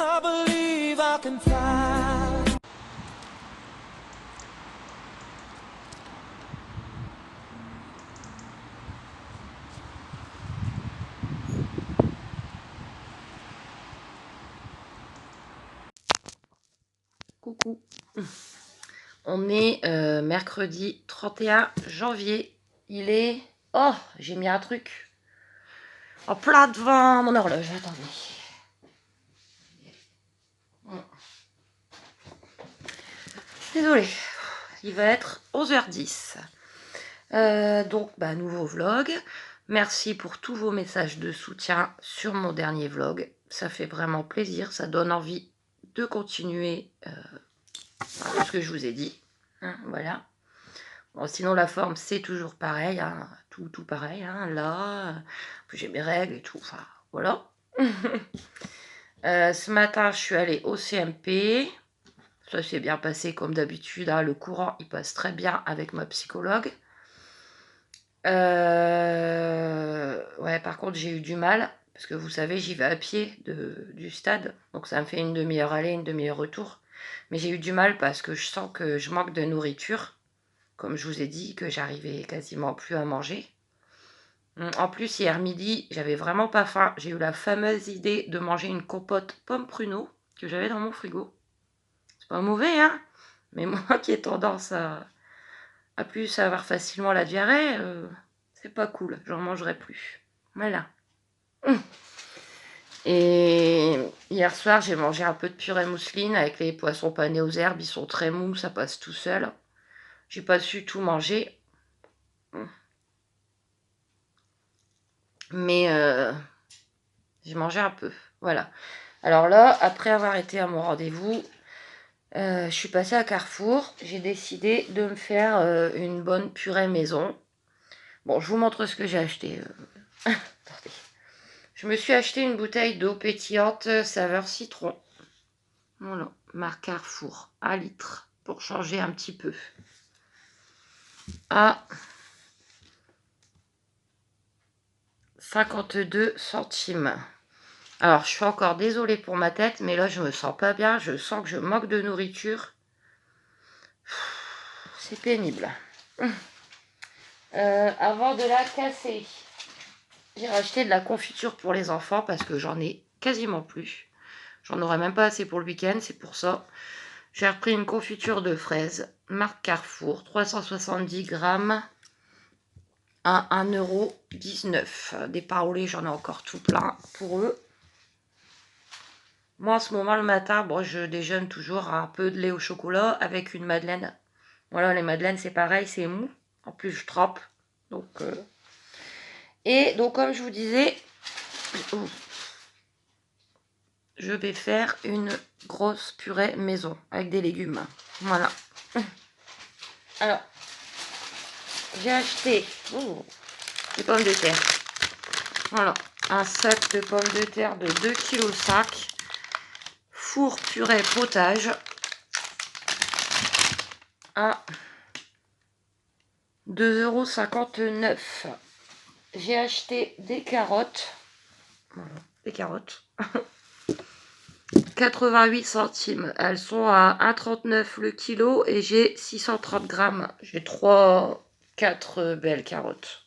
I believe I can fly. Coucou. On est mercredi 31 janvier. Il est... Oh, j'ai mis un truc en plat devant mon horloge. Attendez. Désolée. Il va être 11h10. Donc, nouveau vlog. Merci pour tous vos messages de soutien sur mon dernier vlog. Ça fait vraiment plaisir. Ça donne envie de continuer ce que je vous ai dit. Hein, voilà. Bon, sinon, la forme, c'est toujours pareil. Hein, tout pareil. Hein, là, puis j'ai mes règles et tout. Enfin, voilà. Ce matin, je suis allée au CMP. Ça s'est bien passé comme d'habitude. Hein, le courant, il passe très bien avec ma psychologue. Ouais, par contre, j'ai eu du mal. Parce que vous savez, j'y vais à pied du stade. Donc ça me fait une demi-heure aller, une demi-heure retour. Mais j'ai eu du mal parce que je sens que je manque de nourriture. Comme je vous ai dit, que j'arrivais quasiment plus à manger. En plus, hier midi, j'avais vraiment pas faim. J'ai eu la fameuse idée de manger une compote pomme pruneau que j'avais dans mon frigo. C'est pas mauvais, hein? Mais moi qui ai tendance à plus avoir facilement la diarrhée, c'est pas cool. J'en mangerai plus. Voilà. Et hier soir, j'ai mangé un peu de purée mousseline avec les poissons panés aux herbes. Ils sont très mous, ça passe tout seul. J'ai pas su tout manger. Mais j'ai mangé un peu. Voilà. Alors là, après avoir été à mon rendez-vous, je suis passée à Carrefour. J'ai décidé de me faire une bonne purée maison. Bon, je vous montre ce que j'ai acheté. Attendez. Je me suis acheté une bouteille d'eau pétillante saveur citron. Voilà, marque Carrefour, 1 litre, pour changer un petit peu. À 52 centimes. Alors, je suis encore désolée pour ma tête, mais là, je me sens pas bien. Je sens que je manque de nourriture. C'est pénible. Avant de la casser, j'ai racheté de la confiture pour les enfants parce que j'en ai quasiment plus. J'en aurais même pas assez pour le week-end, c'est pour ça. J'ai repris une confiture de fraises, marque Carrefour, 370 grammes à 1,19 €. Des pains au lait, j'en ai encore tout plein pour eux. Moi, en ce moment, le matin, bon, je déjeune toujours un peu de lait au chocolat avec une madeleine. Voilà, les madeleines, c'est pareil, c'est mou. En plus, je trempe. Donc, Et donc, comme je vous disais, je vais faire une grosse purée maison avec des légumes. Voilà. Alors, j'ai acheté des pommes de terre. Voilà, un sac de pommes de terre de 2,5 kg. Four purée potage à 2,59 €. J'ai acheté des carottes. Voilà, des carottes. 88 centimes. Elles sont à 1,39 € le kilo et j'ai 630 grammes. J'ai 4 belles carottes.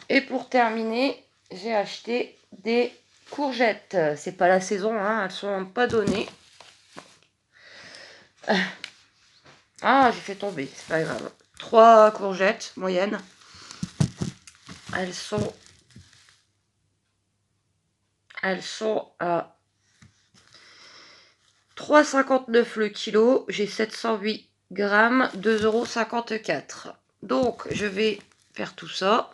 Et pour terminer, j'ai acheté des courgettes. C'est pas la saison, hein, elles sont pas données. Ah, j'ai fait tomber, c'est pas grave. 3 courgettes moyennes. Elles sont à 3,59 € le kilo. J'ai 708 grammes, 2,54 €. Donc, je vais faire tout ça.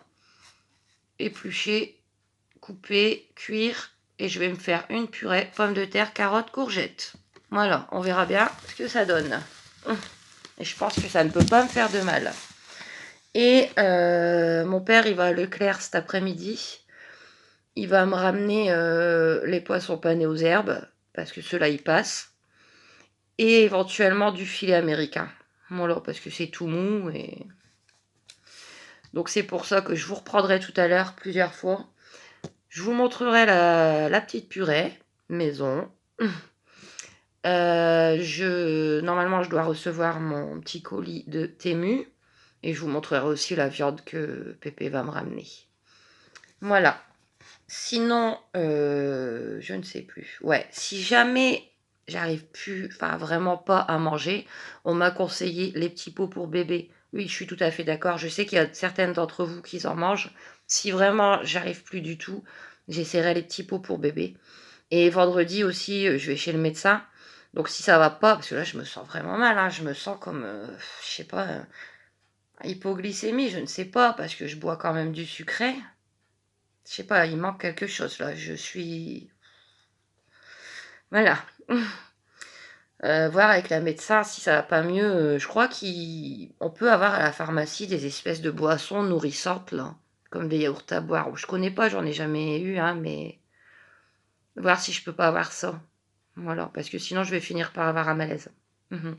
Éplucher, couper, cuire. Et je vais me faire une purée pommes de terre, carottes, courgettes. Voilà, on verra bien ce que ça donne. Et je pense que ça ne peut pas me faire de mal. Et mon père, il va à Leclerc cet après-midi. Il va me ramener les poissons panés aux herbes, parce que ceux-là, ils passent. Et éventuellement du filet américain. Voilà, parce que c'est tout mou. Et donc c'est pour ça que je vous reprendrai tout à l'heure plusieurs fois. Je vous montrerai la petite purée. maison. Normalement, je dois recevoir mon petit colis de Temu. Et je vous montrerai aussi la viande que Pépé va me ramener. Voilà. Sinon, je ne sais plus. Ouais, si jamais j'arrive plus, enfin vraiment pas à manger, on m'a conseillé les petits pots pour bébé. Oui, je suis tout à fait d'accord. Je sais qu'il y a certaines d'entre vous qui en mangent. Si vraiment j'arrive plus du tout, j'essaierai les petits pots pour bébé. Et vendredi aussi, je vais chez le médecin. Donc si ça va pas, parce que là je me sens vraiment mal, hein, je me sens comme, je sais pas, hypoglycémie, je ne sais pas, parce que je bois quand même du sucré. Je sais pas, il manque quelque chose là. Je suis. Voilà. Voir avec la médecin si ça va pas mieux. Je crois qu'on peut avoir à la pharmacie des espèces de boissons nourrissantes là, comme des yaourts à boire. Je connais pas, j'en ai jamais eu, hein, mais voir si je peux pas avoir ça. Voilà, parce que sinon je vais finir par avoir un malaise. Mhm.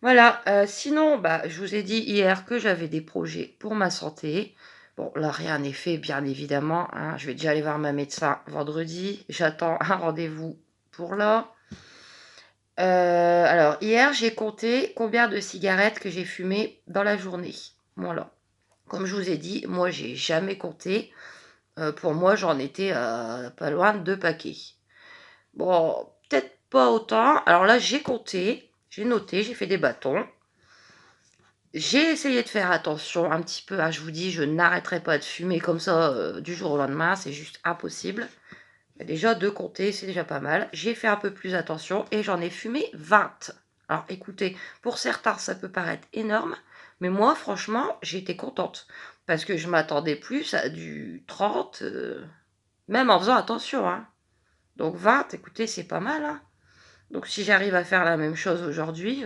Voilà, sinon, bah, je vous ai dit hier que j'avais des projets pour ma santé. Bon, là, rien n'est fait, bien évidemment, hein. Je vais déjà aller voir ma médecin vendredi. J'attends un rendez-vous pour là. Alors, hier, j'ai compté combien de cigarettes que j'ai fumées dans la journée. Voilà. Comme je vous ai dit, moi, j'ai jamais compté. Pour moi, j'en étais à pas loin de 2 paquets. Bon, peut-être pas autant. Alors là, j'ai compté, j'ai noté, j'ai fait des bâtons. J'ai essayé de faire attention un petit peu. Je vous dis, je n'arrêterai pas de fumer comme ça du jour au lendemain. C'est juste impossible. Mais déjà, 2 compter, c'est déjà pas mal. J'ai fait un peu plus attention et j'en ai fumé 20. Alors écoutez, pour certains, ça peut paraître énorme. Mais moi, franchement, j'ai été contente. Parce que je m'attendais plus à du 30, même en faisant attention, hein. Donc 20, écoutez, c'est pas mal, hein. Donc si j'arrive à faire la même chose aujourd'hui,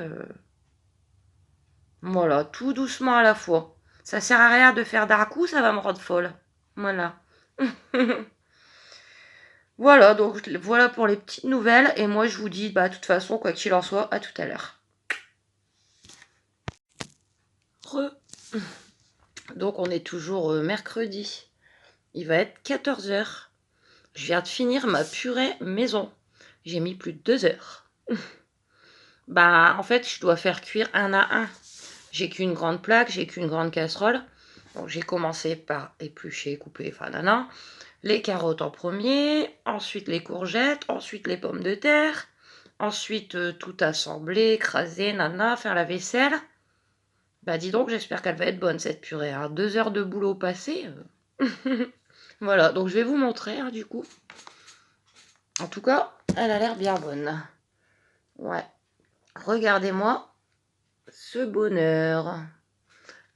voilà, tout doucement à la fois. Ça sert à rien de faire d'un coup, ça va me rendre folle. Voilà. Voilà, donc voilà pour les petites nouvelles. Et moi, je vous dis, bah, de toute façon, quoi qu'il en soit, à tout à l'heure. Donc, on est toujours mercredi. Il va être 14 heures. Je viens de finir ma purée maison. J'ai mis plus de 2 heures. Bah, en fait, je dois faire cuire un à un. J'ai qu'une grande plaque, j'ai qu'une grande casserole. Donc, j'ai commencé par éplucher, couper, enfin, nana. Les carottes en premier, ensuite les courgettes, ensuite les pommes de terre, ensuite tout assembler, écraser, nana, faire la vaisselle. Bah dis donc, j'espère qu'elle va être bonne cette purée, hein. 2 heures de boulot passé. Voilà, donc je vais vous montrer, hein, du coup. En tout cas, elle a l'air bien bonne. Ouais. Regardez-moi ce bonheur.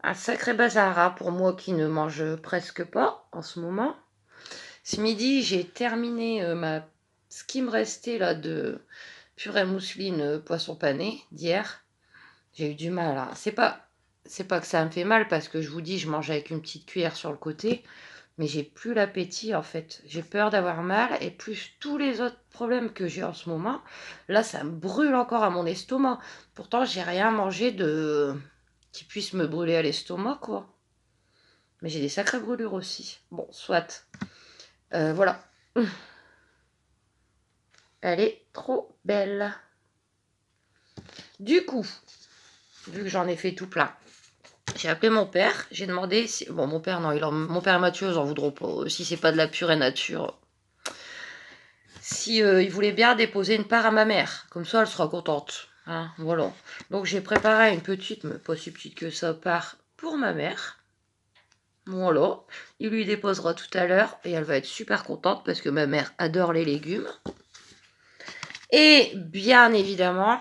Un sacré bazar, hein, pour moi qui ne mange presque pas en ce moment. Ce midi, j'ai terminé ce qui me restait là de purée mousseline poisson pané d'hier. J'ai eu du mal, hein. C'est pas que ça me fait mal parce que je vous dis, je mange avec une petite cuillère sur le côté, mais j'ai plus l'appétit en fait. J'ai peur d'avoir mal et plus tous les autres problèmes que j'ai en ce moment, là ça me brûle encore à mon estomac. Pourtant, j'ai rien mangé de qui puisse me brûler à l'estomac quoi. Mais j'ai des sacrées brûlures aussi. Bon, soit. Voilà. Elle est trop belle. Du coup, vu que j'en ai fait tout plein, j'ai appelé mon père. J'ai demandé si... Bon, mon père, non, mon père et Mathieu, ils en voudront pas. Si c'est pas de la purée nature. Si il voulait bien déposer une part à ma mère. Comme ça, elle sera contente. Hein, voilà. Donc, j'ai préparé une petite, mais pas si petite que ça, part pour ma mère. Voilà. Il lui déposera tout à l'heure et elle va être super contente parce que ma mère adore les légumes. Et bien évidemment,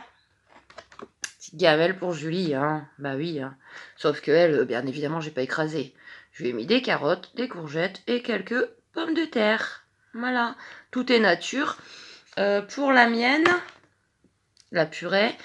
petite gamelle pour Julie, hein. Bah oui, hein. Sauf que elle, bien évidemment, j'ai pas écrasé. Je lui ai mis des carottes, des courgettes et quelques pommes de terre. Voilà, tout est nature. Pour la mienne, la purée,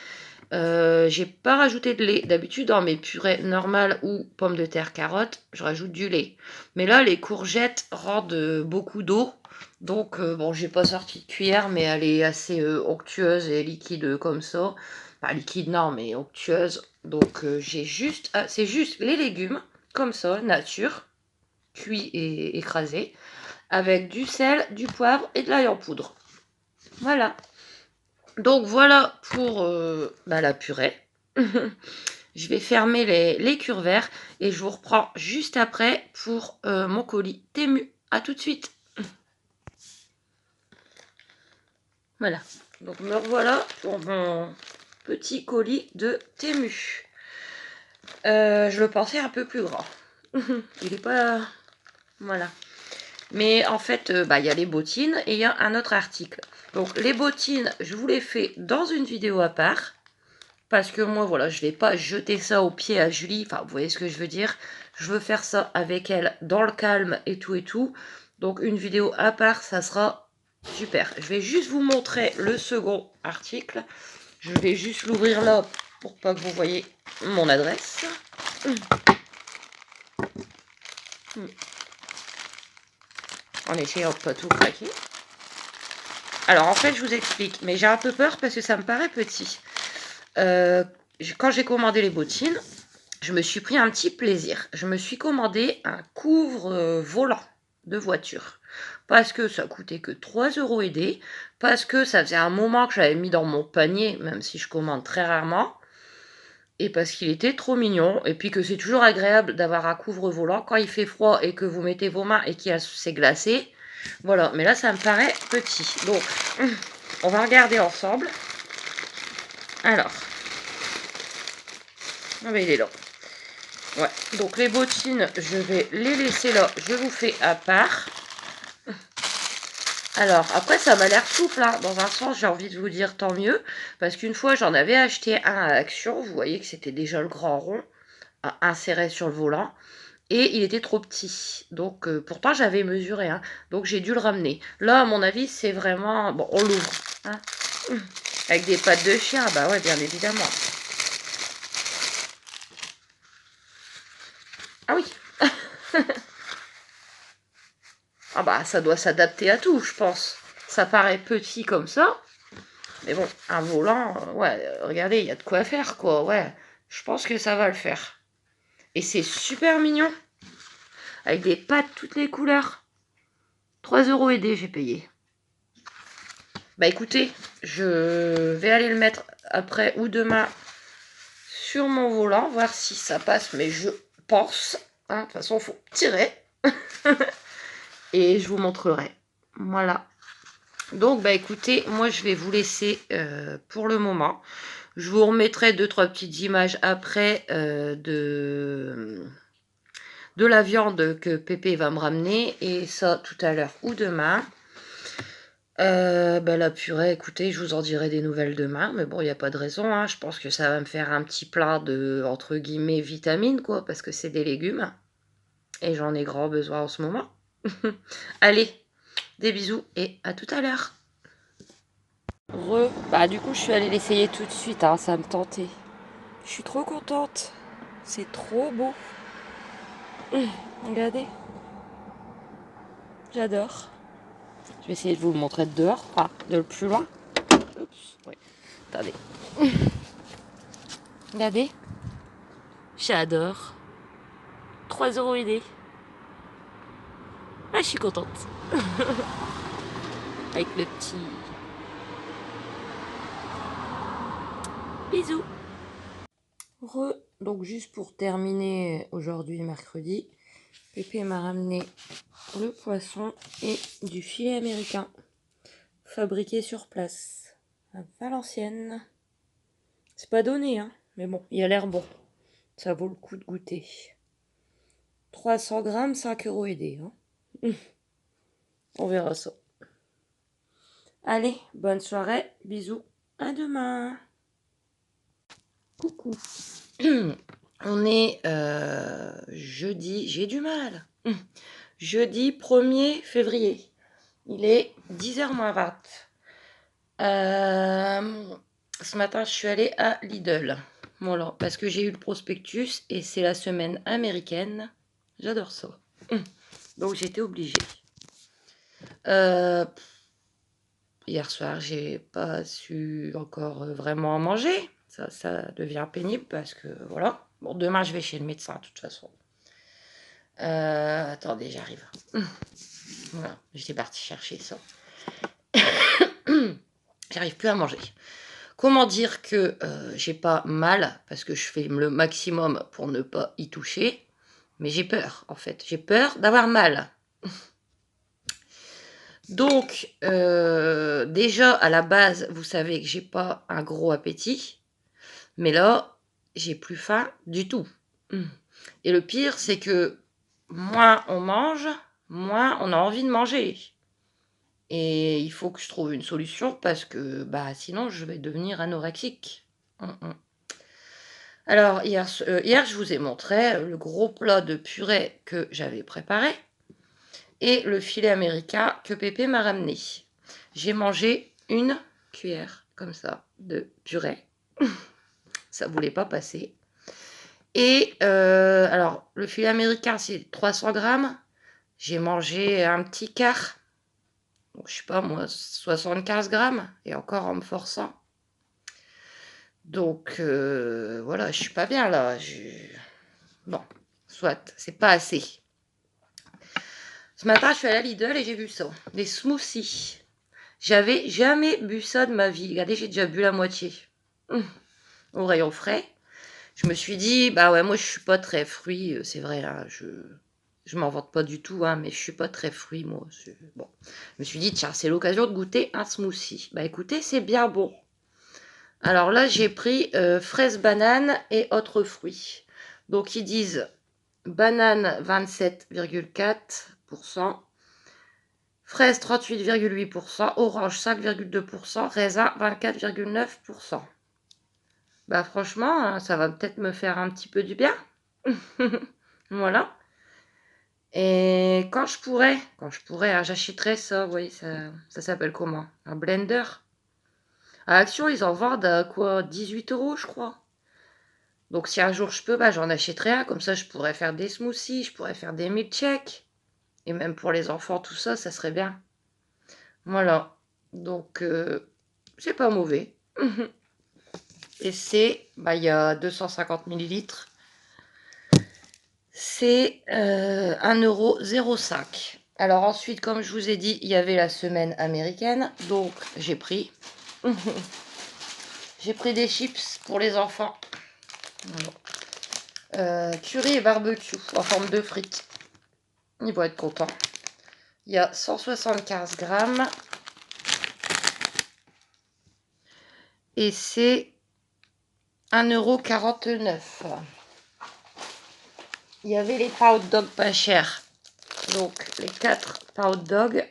j'ai pas rajouté de lait. D'habitude, dans mes purées normales ou pommes de terre, carottes, je rajoute du lait. Mais là, les courgettes rendent beaucoup d'eau. Donc, bon, j'ai pas sorti de cuillère, mais elle est assez onctueuse et liquide comme ça. Pas liquide, non, mais onctueuse. Donc, c'est juste les légumes, comme ça, nature, cuits et écrasés. avec du sel, du poivre et de l'ail en poudre. Voilà. Donc voilà pour la purée. Je vais fermer les cure-verres et je vous reprends juste après pour mon colis Temu. A tout de suite. Voilà. Donc me revoilà pour mon petit colis de Temu. Je le pensais un peu plus grand. Il est pas... Voilà. Mais en fait, il y a les bottines et il y a un autre article. Donc les bottines, je vous les fais dans une vidéo à part. Parce que moi, voilà, je vais pas jeter ça au pied à Julie. Enfin, vous voyez ce que je veux dire. Je veux faire ça avec elle dans le calme et tout et tout. Donc une vidéo à part, ça sera super. Je vais juste vous montrer le second article. Je vais juste l'ouvrir là pour pas que vous voyez mon adresse. En essayant de pas tout craquer. Alors en fait, je vous explique. Mais j'ai un peu peur parce que ça me paraît petit. Quand j'ai commandé les bottines, je me suis pris un petit plaisir. Je me suis commandé un couvre-volant de voiture. Parce que ça coûtait que 3 € et des. Parce que ça faisait un moment que j'avais mis dans mon panier, même si je commande très rarement. Et parce qu'il était trop mignon. Et puis que c'est toujours agréable d'avoir un couvre-volant quand il fait froid et que vous mettez vos mains et qu'il c'est glacé. Voilà, mais là ça me paraît petit. Donc, on va regarder ensemble. Alors. Ah ben il est là. Ouais, donc les bottines, je vais les laisser là. Je vous fais à part. Alors, après, ça m'a l'air souple, hein. Dans un sens, j'ai envie de vous dire tant mieux. Parce qu'une fois, j'en avais acheté un à Action. Vous voyez que c'était déjà le grand rond à insérer sur le volant. Et il était trop petit. Donc, pourtant, j'avais mesuré, hein. Donc, j'ai dû le ramener. Là, à mon avis, c'est vraiment... Bon, on l'ouvre, hein. Avec des pattes de chien, bah ouais, bien évidemment. Ah oui. Ah bah, ça doit s'adapter à tout, je pense. Ça paraît petit comme ça. Mais bon, un volant, ouais, regardez, il y a de quoi faire, quoi. Ouais, je pense que ça va le faire. Et c'est super mignon. Avec des pattes toutes les couleurs. 3 € et des, j'ai payé. Bah écoutez, je vais aller le mettre après ou demain sur mon volant, voir si ça passe, mais je pense. Hein, de toute façon, il faut tirer. Et je vous montrerai. Voilà. Donc, bah écoutez, moi je vais vous laisser pour le moment. Je vous remettrai 2-3 petites images après de la viande que Pépé va me ramener. Et ça tout à l'heure ou demain. La purée, écoutez, je vous en dirai des nouvelles demain. Mais bon, il n'y a pas de raison, hein. Je pense que ça va me faire un petit plat de, entre guillemets, vitamines, quoi. Parce que c'est des légumes. Et j'en ai grand besoin en ce moment. Allez, des bisous et à tout à l'heure. Du coup je suis allée l'essayer tout de suite, hein, ça me tentait. Je suis trop contente. C'est trop beau. Regardez. J'adore. Je vais essayer de vous le montrer de dehors, de le plus loin. Oups, oui. Attendez. Regardez. J'adore. 3 € et des. Ah, je suis contente. Avec le petit... Bisous. Donc juste pour terminer aujourd'hui mercredi, Pépé m'a ramené le poisson et du filet américain fabriqué sur place à Valenciennes. C'est pas donné, hein, mais bon, il a l'air bon. Ça vaut le coup de goûter. 300 grammes, 5 € et des. Hein. On verra ça. Allez, bonne soirée, bisous, à demain. Coucou. On est jeudi, j'ai du mal. Jeudi 1er février. Il est 10h moins 20. Ce matin, je suis allée à Lidl. Voilà, parce que j'ai eu le prospectus et c'est la semaine américaine. J'adore ça. Donc, j'étais obligée. Hier soir, j'ai pas su encore vraiment manger. Ça devient pénible parce que voilà. Bon, demain, je vais chez le médecin de toute façon. Attendez, j'arrive. Voilà, j'étais partie chercher ça. J'arrive plus à manger. Comment dire que j'ai pas mal, parce que je fais le maximum pour ne pas y toucher, mais j'ai peur, en fait. J'ai peur d'avoir mal. Donc, déjà, à la base, vous savez que j'ai pas un gros appétit, mais là, j'ai plus faim du tout. Et le pire, c'est que moins on mange, moins on a envie de manger. Et il faut que je trouve une solution parce que bah, sinon, je vais devenir anorexique. Alors, hier, je vous ai montré le gros plat de purée que j'avais préparé et le filet américain que Pépé m'a ramené. J'ai mangé une cuillère, comme ça, de purée. Ça voulait pas passer. Et alors, le filet américain, c'est 300 grammes. J'ai mangé un petit quart. Donc, je sais pas, moi, 75 grammes. Et encore en me forçant. Donc, voilà, je suis pas bien, là. Bon, soit, c'est pas assez. Ce matin, je suis allée à Lidl et j'ai vu ça. Des smoothies. J'avais jamais bu ça de ma vie. Regardez, j'ai déjà bu la moitié. Au rayon frais. Je me suis dit, bah ouais, moi je suis pas très fruit, c'est vrai, hein, je m'en vante pas du tout, hein, mais je suis pas très fruit, moi. Bon. Je me suis dit, tiens, c'est l'occasion de goûter un smoothie. Bah écoutez, c'est bien bon. Alors là, j'ai pris fraises, bananes et autres fruits. Donc ils disent banane 27,4%, fraises 38,8%, orange 5,2%, raisin 24,9%. Bah franchement, ça va peut-être me faire un petit peu du bien. Voilà. Et quand je pourrais, hein, j'achèterais ça, vous voyez, ça s'appelle comment? Un blender. À Action, ils en vendent à quoi? 18 € je crois. Donc si un jour je peux, bah, j'en achèterai un. Comme ça, je pourrais faire des smoothies, je pourrais faire des milkshakes. Et même pour les enfants, tout ça, ça serait bien. Voilà. Donc, c'est pas mauvais. Et c'est, bah, il y a 250 millilitres. C'est 1,05 €. Alors ensuite, comme je vous ai dit, il y avait la semaine américaine. Donc, j'ai pris... j'ai pris des chips pour les enfants. Curry et barbecue en forme de frites. Ils vont être contents. Il y a 175 grammes. Et c'est 1,49 €. Il y avait les pas hot dog pas chers. Donc les 4 pas hot dog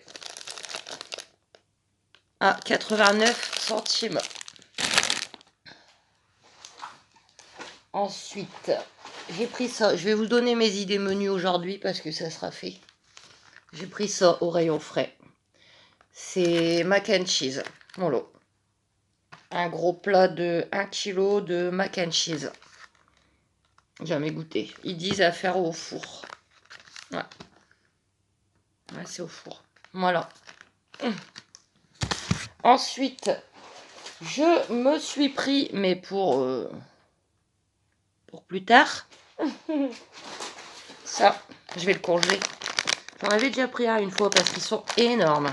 à 89 centimes. Ensuite, j'ai pris ça. Je vais vous donner mes idées menus aujourd'hui parce que ça sera fait. J'ai pris ça au rayon frais. C'est mac and cheese. Voilà. Un gros plat de 1 kg de mac and cheese. Jamais goûté. Ils disent à faire au four. Ouais. Ouais, c'est au four. Voilà. Ensuite, je me suis pris, mais pour plus tard, ça, je vais le congeler. J'en avais déjà pris un une fois parce qu'ils sont énormes.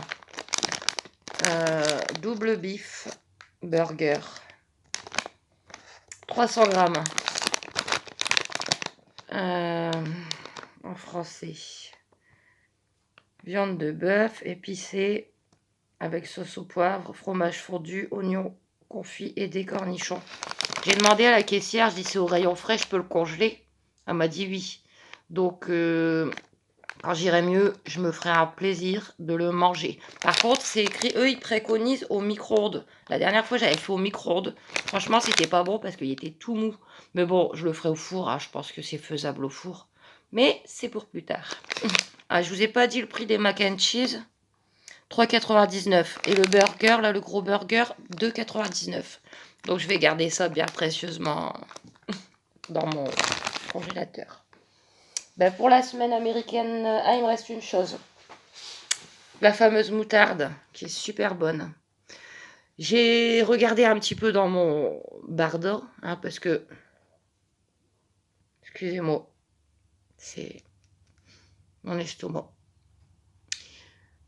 Double beef burger. 300 grammes. En français. Viande de bœuf épicée avec sauce au poivre, fromage fondu, oignons confits et des cornichons. J'ai demandé à la caissière, je dis c'est au rayon frais, je peux le congeler? Elle m'a dit oui. Donc, quand j'irai mieux, je me ferai un plaisir de le manger. Par contre, c'est écrit, eux, ils préconisent au micro-ondes. La dernière fois, j'avais fait au micro-ondes. Franchement, c'était pas bon parce qu'il était tout mou. Mais bon, je le ferai au four. Hein. Je pense que c'est faisable au four. Mais c'est pour plus tard. Ah, je vous ai pas dit le prix des mac and cheese. 3,99. Et le burger, là, le gros burger, 2,99. Donc, je vais garder ça bien précieusement dans mon congélateur. Ben, pour la semaine américaine, il me reste une chose. La fameuse moutarde, qui est super bonne. J'ai regardé un petit peu dans mon bardo, hein, parce que... Excusez-moi. C'est mon estomac.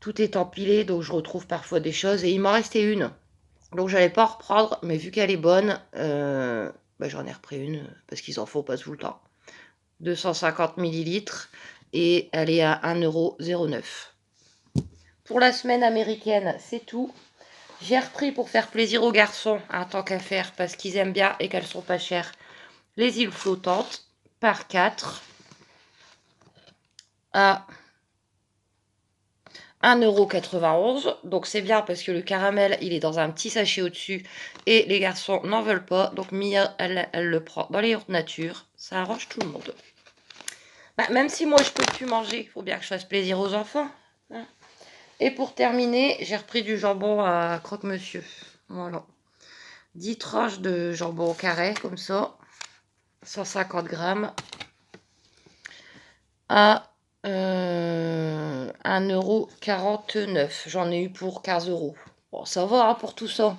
tout est empilé, donc je retrouve parfois des choses. Et il m'en restait une. Donc j'allais pas en reprendre, mais vu qu'elle est bonne, bah, j'en ai repris une, parce qu'ils en font pas tout le temps. 250 millilitres et elle est à 1,09 €. Pour la semaine américaine, c'est tout. J'ai repris pour faire plaisir aux garçons, en tant qu'à faire, parce qu'ils aiment bien et qu'elles sont pas chères. Les îles flottantes, par 4, à 1,91 €. Donc c'est bien parce que le caramel, il est dans un petit sachet au-dessus et les garçons n'en veulent pas. Donc Mia, elle le prend dans les yaourts nature. Ça arrange tout le monde. Bah, même si moi je peux plus manger, il faut bien que je fasse plaisir aux enfants, hein. Et pour terminer, j'ai repris du jambon à croque-monsieur. Voilà. 10 tranches de jambon carré, comme ça. 150 grammes. À 1,49 €. J'en ai eu pour 15 €. Bon, ça va, hein, pour tout ça.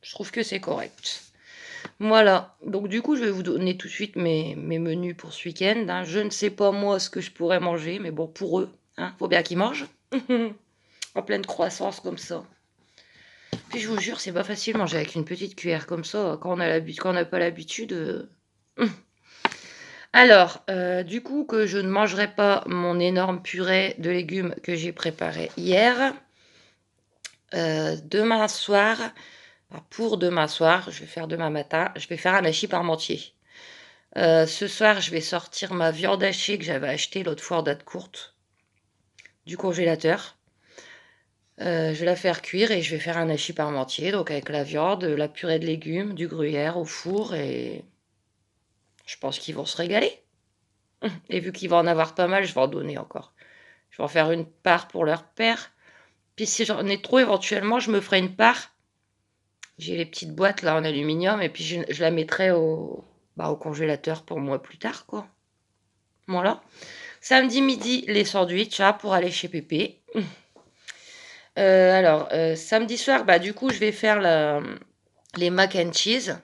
Je trouve que c'est correct. Voilà. Donc, du coup, je vais vous donner tout de suite mes menus pour ce week-end, hein. Je ne sais pas, moi, ce que je pourrais manger, mais bon, pour eux, hein, faut bien qu'ils mangent. En pleine croissance, comme ça. Puis, je vous jure, c'est pas facile de manger avec une petite cuillère comme ça, quand on n'a pas l'habitude. Alors, du coup, que je ne mangerai pas mon énorme purée de légumes que j'ai préparé hier. Demain soir, pour demain soir, je vais faire demain matin, je vais faire un hachis parmentier. Ce soir, je vais sortir ma viande hachée que j'avais achetée l'autre fois en date courte du congélateur. Je vais la faire cuire et je vais faire un hachis parmentier, donc avec la viande, la purée de légumes, du gruyère au four, et je pense qu'ils vont se régaler. Et vu qu'il va en avoir pas mal, je vais en donner encore. Je vais en faire une part pour leur père. Puis si j'en ai trop, éventuellement, je me ferai une part. J'ai les petites boîtes là en aluminium et puis je la mettrai au congélateur pour moi plus tard, quoi. Voilà. Samedi midi, les sandwichs, hein, pour aller chez Pépé. Alors, samedi soir, bah, du coup, je vais faire les mac and cheese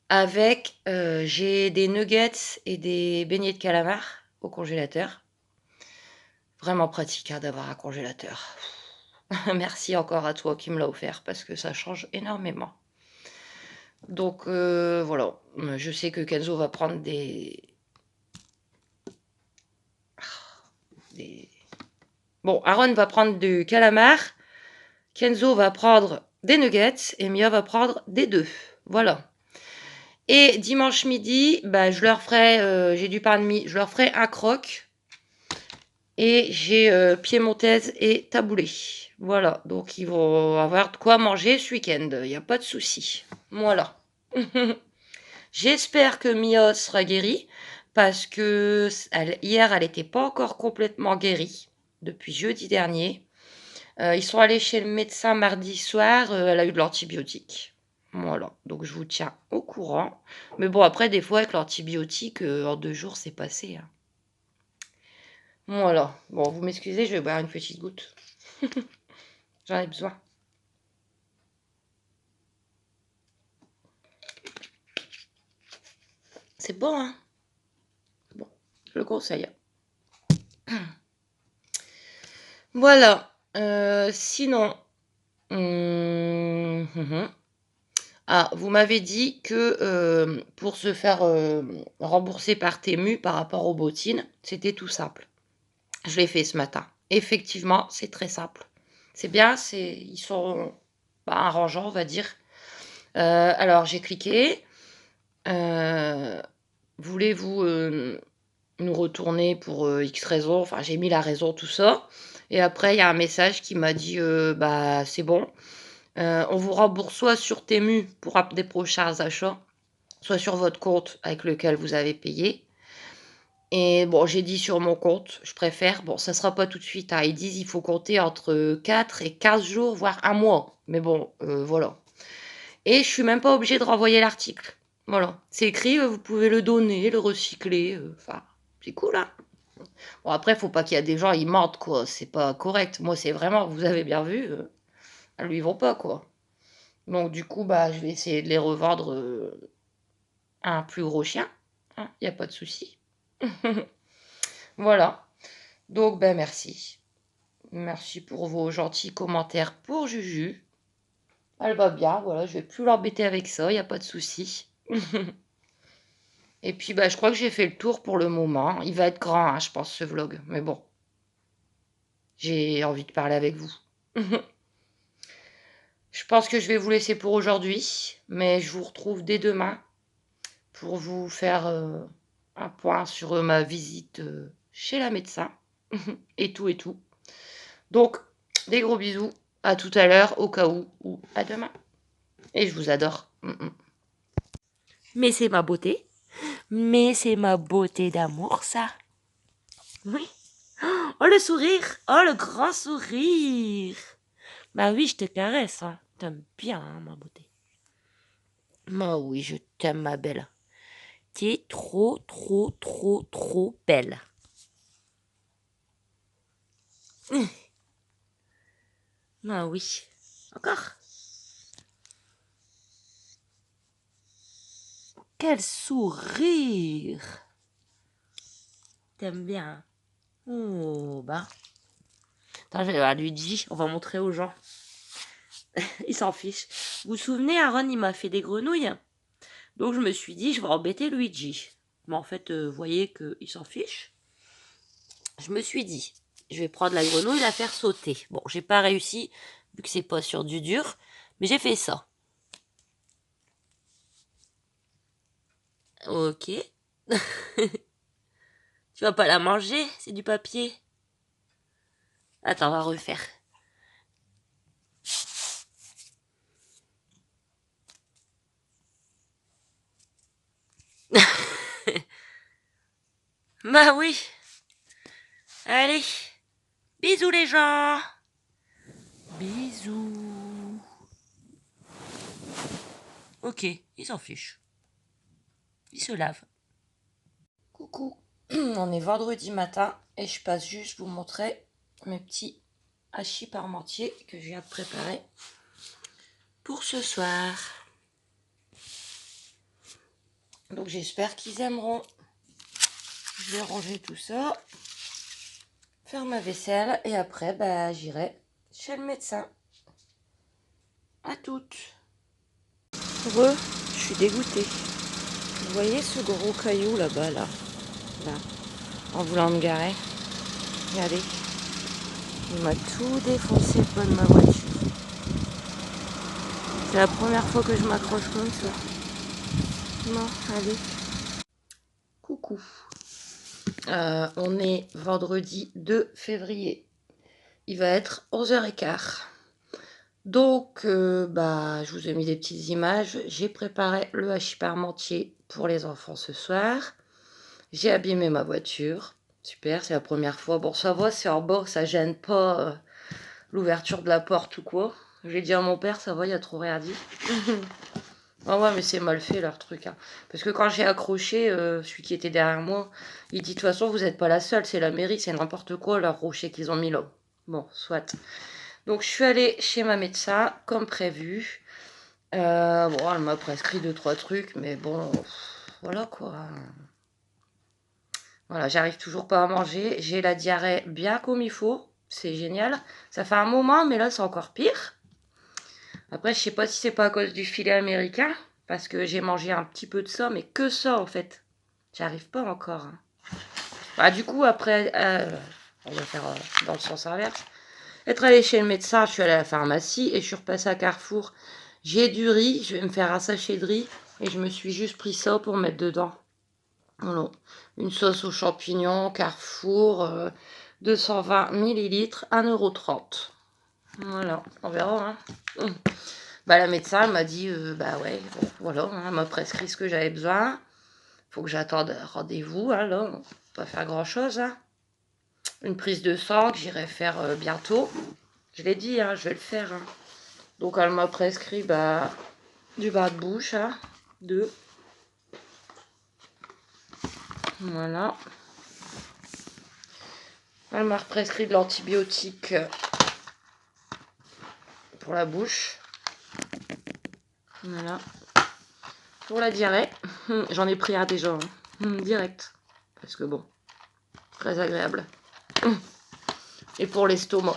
avec, j'ai des nuggets et des beignets de calamar au congélateur. Vraiment pratique, hein, d'avoir un congélateur. Merci encore à toi qui me l'a offert parce que ça change énormément. Donc voilà, je sais que Kenzo va prendre des... Bon, Aaron va prendre du calamar, Kenzo va prendre des nuggets et Mia va prendre des deux. Voilà. Et dimanche midi, bah, je leur ferai, j'ai du pain de mie, je leur ferai un croque. Et j'ai piémontaise et taboulé. Voilà, donc ils vont avoir de quoi manger ce week-end, il n'y a pas de souci. Voilà. J'espère que Mia sera guérie, parce que hier, elle n'était pas encore complètement guérie, depuis jeudi dernier. Ils sont allés chez le médecin mardi soir, elle a eu de l'antibiotique. Voilà, donc je vous tiens au courant. Mais bon, après, des fois, avec l'antibiotique, en 2 jours, c'est passé, hein. Voilà. Bon, vous m'excusez, je vais boire une petite goutte. J'en ai besoin. C'est bon, hein? Bon, je le conseille. Voilà. Sinon... Ah, vous m'avez dit que pour se faire rembourser par Temu par rapport aux bottines, c'était tout simple. Je l'ai fait ce matin. Effectivement, c'est très simple. C'est bien, ils sont arrangeants, on va dire. Alors, j'ai cliqué. Voulez-vous nous retourner pour X raison? Enfin, j'ai mis la raison, tout ça. Et après, il y a un message qui m'a dit c'est bon. On vous rembourse soit sur Temu pour des prochains achats, soit sur votre compte avec lequel vous avez payé. Et bon, j'ai dit sur mon compte, je préfère. Bon, ça sera pas tout de suite, hein. Ils disent il faut compter entre 4 et 15 jours, voire un mois. Mais bon, voilà. Et je suis même pas obligée de renvoyer l'article. Voilà. C'est écrit, vous pouvez le donner, le recycler. Enfin, c'est cool, hein. Bon, après, faut pas qu'il y ait des gens, ils mentent, quoi. C'est pas correct. Moi, c'est vraiment, vous avez bien vu, elles lui vont pas, quoi. Donc, du coup, je vais essayer de les revendre à un plus gros chien. Il n'y a pas de souci. Voilà. Donc, merci. Merci pour vos gentils commentaires pour Juju. Elle va bien, voilà, je vais plus l'embêter avec ça, il n'y a pas de souci. Et puis, bah, je crois que j'ai fait le tour pour le moment. Il va être grand, hein, je pense, ce vlog. Mais bon, j'ai envie de parler avec vous. Je pense que je vais vous laisser pour aujourd'hui, mais je vous retrouve dès demain pour vous faire un point sur ma visite chez la médecin et tout et tout. Donc, des gros bisous, à tout à l'heure, au cas où, ou à demain. Et je vous adore. Mais c'est ma beauté. Mais c'est ma beauté d'amour, ça. Oui. Oh, le sourire. Oh, le grand sourire. Bah oui, je te caresse. Hein. T'aimes bien, hein, ma beauté. Bah oui, je t'aime, ma belle. T'es trop, trop, trop, trop belle. Ah oui. Encore. Quel sourire. T'aimes bien. Hein. Oh, bah. Attends, je vais voir Luigi. On va montrer aux gens. Il s'en fiche. Vous vous souvenez, Aaron, il m'a fait des grenouilles. Donc je me suis dit, je vais embêter Luigi. Mais en fait, vous voyez qu'il s'en fiche. Je me suis dit, je vais prendre la grenouille et la faire sauter. Bon, j'ai pas réussi, vu que c'est pas sur du dur, mais j'ai fait ça. Ok. Tu vas pas la manger, c'est du papier. Attends, on va refaire. Bah oui. Allez. Bisous les gens. Bisous. Ok, il s'en fiche. Il se lave. Coucou, on est vendredi matin et je passe juste vous montrer mes petits hachis parmentier que je viens de préparer pour ce soir. Donc j'espère qu'ils aimeront. Je vais ranger tout ça, faire ma vaisselle et après bah, j'irai chez le médecin. À toutes. Je suis dégoûtée. Vous voyez ce gros caillou là-bas, là, en voulant me garer. Regardez, il m'a tout défoncé le pneu de ma voiture. C'est la première fois que je m'accroche comme ça. Non, allez. Coucou. On est vendredi 2 février. Il va être 11h15. Donc, bah, je vous ai mis des petites images. J'ai préparé le hachis parmentier pour les enfants ce soir. J'ai abîmé ma voiture. Super, c'est la première fois. Bon, ça va, c'est en bas, ça gêne pas l'ouverture de la porte ou quoi. J'ai dit à mon père, ça va, il a trop rien dit. Ah ouais, mais c'est mal fait leur truc. Hein. Parce que quand j'ai accroché, celui qui était derrière moi, il dit de toute façon, vous n'êtes pas la seule, c'est la mairie, c'est n'importe quoi leur rocher qu'ils ont mis là. Bon, soit. Donc je suis allée chez ma médecin, comme prévu. Bon, elle m'a prescrit 2-3 trucs, mais bon, voilà quoi. Voilà, j'arrive toujours pas à manger. J'ai la diarrhée bien comme il faut. C'est génial. Ça fait un moment, mais là, c'est encore pire. Après, je sais pas si c'est pas à cause du filet américain, parce que j'ai mangé un petit peu de ça, mais que ça en fait. J'arrive pas encore. Hein. Bah, du coup, après, on va faire dans le sens inverse. Être allé chez le médecin, je suis allée à la pharmacie et je suis repassée à Carrefour. J'ai du riz, je vais me faire un sachet de riz et je me suis juste pris ça pour mettre dedans. Voilà. Une sauce aux champignons, Carrefour, 220 ml, 1,30 €. Voilà, on verra. Hein. Bah, la médecin elle m'a dit, bah ouais, bon, voilà, hein, elle m'a prescrit ce que j'avais besoin. Faut que j'attende rendez-vous, hein, là, on va pas faire grand-chose. Hein. Une prise de sang que j'irai faire bientôt. Je l'ai dit, hein, je vais le faire. Hein. Donc elle m'a prescrit bah, du bain de bouche, hein, 2. Voilà. Elle m'a prescrit de l'antibiotique pour la bouche. Voilà. Pour la diarrhée, j'en ai pris un déjà, hein. Direct. Parce que bon, très agréable. Et pour l'estomac.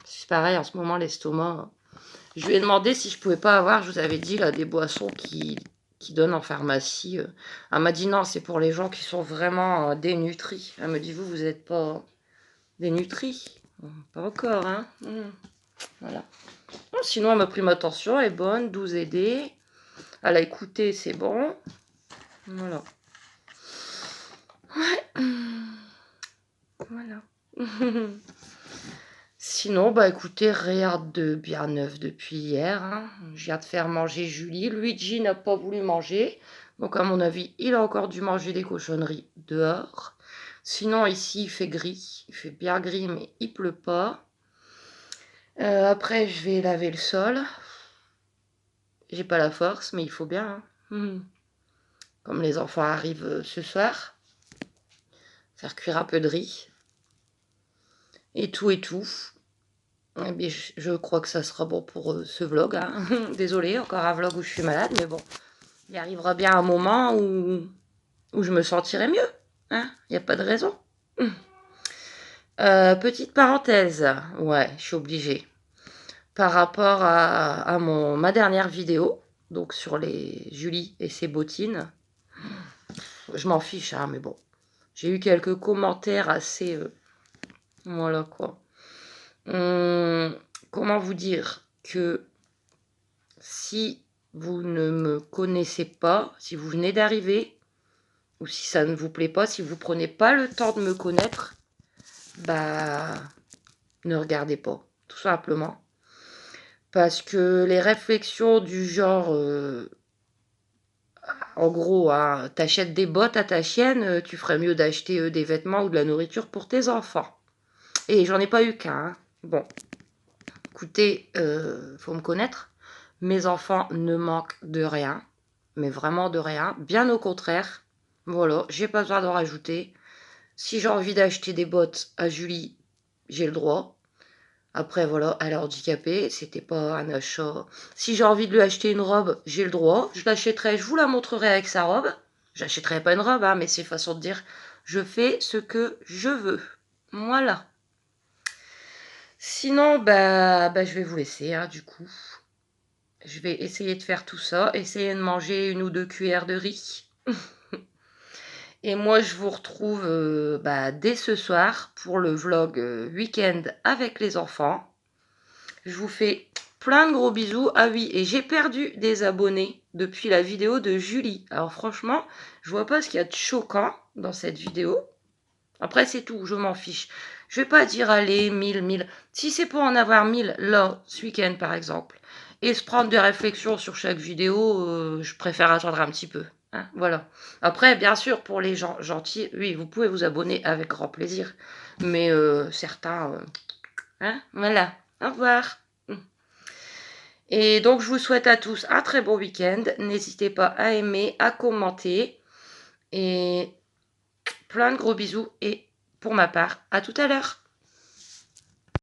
C'est pareil, en ce moment, l'estomac. Je lui ai demandé si je pouvais pas avoir, je vous avais dit, là, des boissons qui donnent en pharmacie. Elle m'a dit non, c'est pour les gens qui sont vraiment dénutris. Elle me dit, vous n'êtes pas dénutris. Pas encore, hein. Voilà. Bon, sinon, elle m'a pris ma tension, elle est bonne, 12 aidés. Elle a écouté, c'est bon. Voilà. Ouais. Voilà. Sinon, bah écoutez, rien de bien neuf depuis hier. Hein. Je viens de faire manger Julie. Luigi n'a pas voulu manger. Donc, à mon avis, il a encore dû manger des cochonneries dehors. Sinon, ici, il fait gris. Il fait bien gris, mais il pleut pas. Après, je vais laver le sol. J'ai pas la force, mais il faut bien. Hein. Comme les enfants arrivent ce soir. Faire cuire un peu de riz. Et tout et tout. Eh bien, je crois que ça sera bon pour ce vlog. Hein. Désolée, encore un vlog où je suis malade, mais bon. Il arrivera bien un moment où je me sentirai mieux. Hein. Il n'y a pas de raison. Petite parenthèse. Ouais, je suis obligée. Par rapport à ma dernière vidéo, donc sur les Julie et ses bottines, je m'en fiche, hein, mais bon. J'ai eu quelques commentaires assez... voilà quoi. Comment vous dire que si vous ne me connaissez pas, si vous venez d'arriver, ou si ça ne vous plaît pas, si vous prenez pas le temps de me connaître, bah ne regardez pas, tout simplement. Parce que les réflexions du genre, en gros, hein, t'achètes des bottes à ta chienne, tu ferais mieux d'acheter des vêtements ou de la nourriture pour tes enfants. Et j'en ai pas eu qu'un. Hein. Bon, écoutez, faut me connaître. Mes enfants ne manquent de rien, mais vraiment de rien. Bien au contraire. Voilà, j'ai pas besoin d'en rajouter. Si j'ai envie d'acheter des bottes à Julie, j'ai le droit. Après, voilà, elle est handicapée, c'était pas un achat. Si j'ai envie de lui acheter une robe, j'ai le droit. Je l'achèterai, je vous la montrerai avec sa robe. J'achèterai pas une robe, hein, mais c'est façon de dire je fais ce que je veux. Voilà. Sinon, bah je vais vous laisser, hein, du coup. Je vais essayer de faire tout ça, essayer de manger 1 ou 2 cuillères de riz. Et moi, je vous retrouve dès ce soir pour le vlog week-end avec les enfants. Je vous fais plein de gros bisous. Ah oui, et j'ai perdu des abonnés depuis la vidéo de Julie. Alors franchement, je vois pas ce qu'il y a de choquant dans cette vidéo. Après, c'est tout, je m'en fiche. Je vais pas dire, allez, 1000. Si c'est pour en avoir 1000, là, ce week-end par exemple, et se prendre des réflexions sur chaque vidéo, je préfère attendre un petit peu. Hein, voilà. Après, bien sûr, pour les gens gentils, oui, vous pouvez vous abonner avec grand plaisir. Mais certains... hein, voilà. Au revoir. Et donc, je vous souhaite à tous un très bon week-end. N'hésitez pas à aimer, à commenter. Et plein de gros bisous. Et pour ma part, à tout à l'heure.